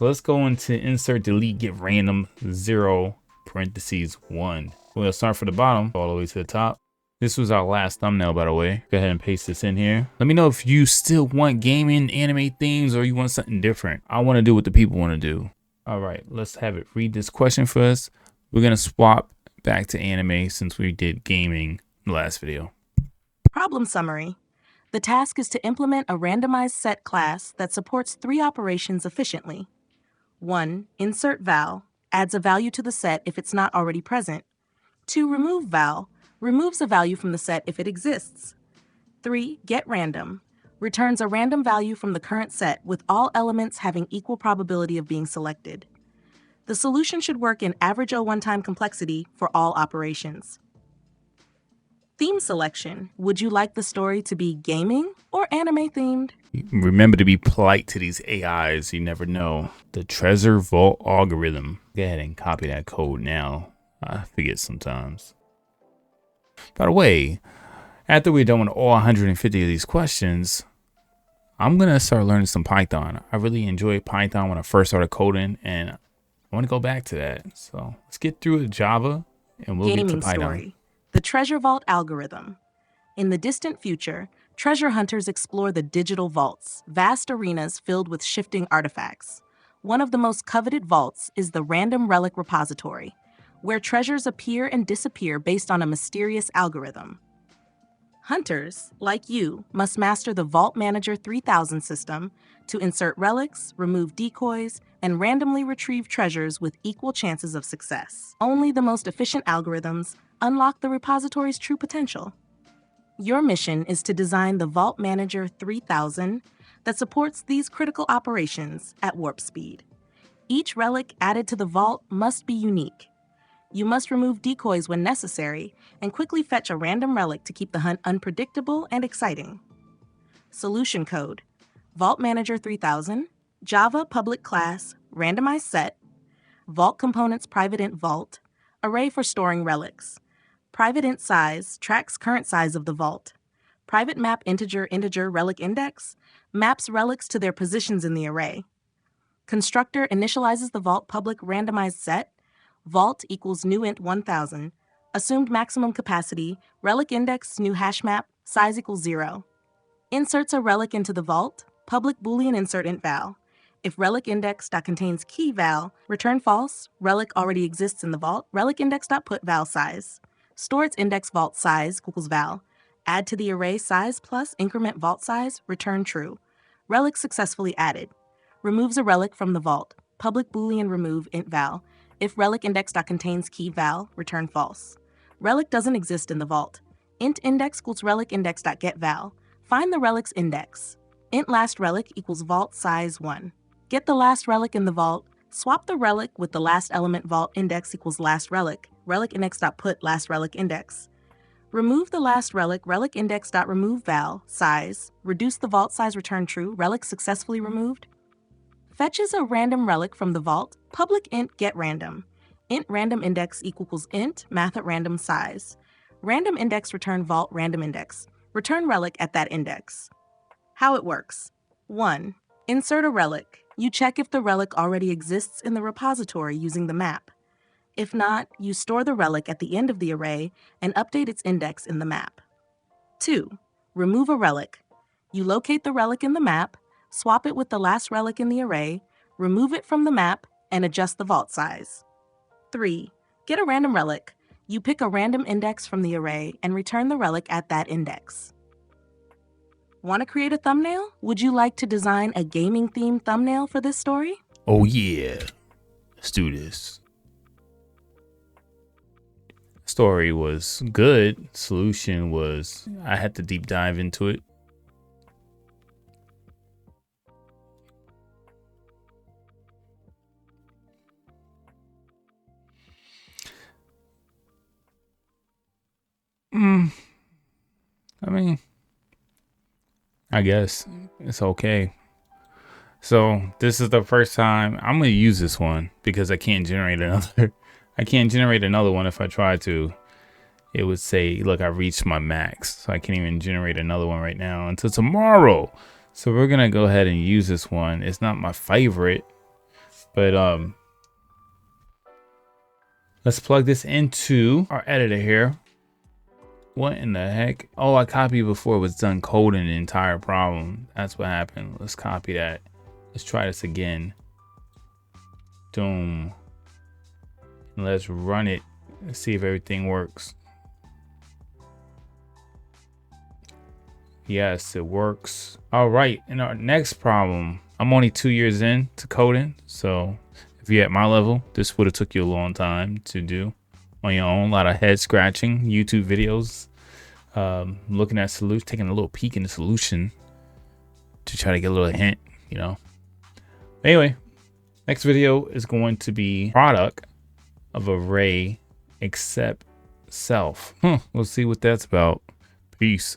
So let's go into insert delete GetRandom 0 parentheses 1. We'll start from the bottom all the way to the top. This was our last thumbnail, by the way. Go ahead and paste this in here. Let me know if you still want gaming, anime themes, or you want something different. I want to do what the people want to do. All right, let's have it read this question for us. We're going to swap back to anime since we did gaming in the last video. Problem summary. The task is to implement a randomized set class that supports 3 operations efficiently. 1. Insert val, adds a value to the set if it's not already present. 2. Remove val, removes a value from the set if it exists. 3. GetRandom, returns a random value from the current set with all elements having equal probability of being selected. The solution should work in average O1 time complexity for all operations. Theme selection. Would you like the story to be gaming or anime themed? Remember to be polite to these AIs. You never know. The treasure vault algorithm. Go ahead and copy that code now. I forget sometimes. By the way, after we're done with all 150 of these questions, I'm going to start learning some Python. I really enjoyed Python when I first started coding, and I want to go back to that. So let's get through Java and we'll get to Python. Story. The treasure vault algorithm. In the distant future, treasure hunters explore the digital vaults, vast arenas filled with shifting artifacts. One of the most coveted vaults is the Random Relic Repository, where treasures appear and disappear based on a mysterious algorithm. Hunters, like you, must master the Vault Manager 3000 system to insert relics, remove decoys, and randomly retrieve treasures with equal chances of success. Only the most efficient algorithms unlock the repository's true potential. Your mission is to design the Vault Manager 3000 that supports these critical operations at warp speed. Each relic added to the vault must be unique. You must remove decoys when necessary and quickly fetch a random relic to keep the hunt unpredictable and exciting. Solution code: Vault Manager 3000, Java public class, Randomized Set, Vault components private int vault, array for storing relics. Private int size tracks current size of the vault. Private map integer relic index maps relics to their positions in the array. Constructor initializes the vault public randomized set. Vault equals new int 1000. Assumed maximum capacity, relic index new hash map, size equals 0. Inserts a relic into the vault, public boolean insert int val. If relic index.contains key val, return false, relic already exists in the vault, relic index.put val size. Store its index vault size equals val. Add to the array size plus increment vault size, return true. Relic successfully added. Removes a relic from the vault, public boolean remove int val. If relic index.contains key val, return false. Relic doesn't exist in the vault. Int index equals relic index.getVal. Find the relic's index. Int last relic equals vault size 1. Get the last relic in the vault. Swap the relic with the last element vault index equals last relic. Relic index.put last relic index. Remove the last relic, relic index.remove val, size. Reduce the vault size, return true. Relic successfully removed. Fetches a random relic from the vault, public int GetRandom. Int random index equals int math at random size. Random index return vault random index. Return relic at that index. How it works. 1. Insert a relic. You check if the relic already exists in the repository using the map. If not, you store the relic at the end of the array and update its index in the map. 2. Remove a relic. You locate the relic in the map, swap it with the last relic in the array, remove it from the map, and adjust the vault size. 3. Get a random relic. You pick a random index from the array and return the relic at that index. Want to create a thumbnail? Would you like to design a gaming-themed thumbnail for this story? Oh yeah, let's do this. Story was good. Solution was, I had to deep dive into it. I mean, I guess it's okay. So this is the first time I'm going to use this one because I can't generate another. I can't generate another one. If I try to, it would say, look, I reached my max. So I can't even generate another one right now until tomorrow. So we're going to go ahead and use this one. It's not my favorite, But let's plug this into our editor here. What in the heck? Oh, I copied before it was done coding the entire problem. That's what happened. Let's copy that. Let's try this again. Doom. And let's run it and see if everything works. Yes, it works. All right, in our next problem, I'm only 2 years in to coding. So if you're at my level, this would have took you a long time to do on your own. A lot of head scratching, YouTube videos, looking at solution, taking a little peek in the solution to try to get a little hint, you know. Anyway, next video is going to be product of array except self. We'll see what that's about. Peace.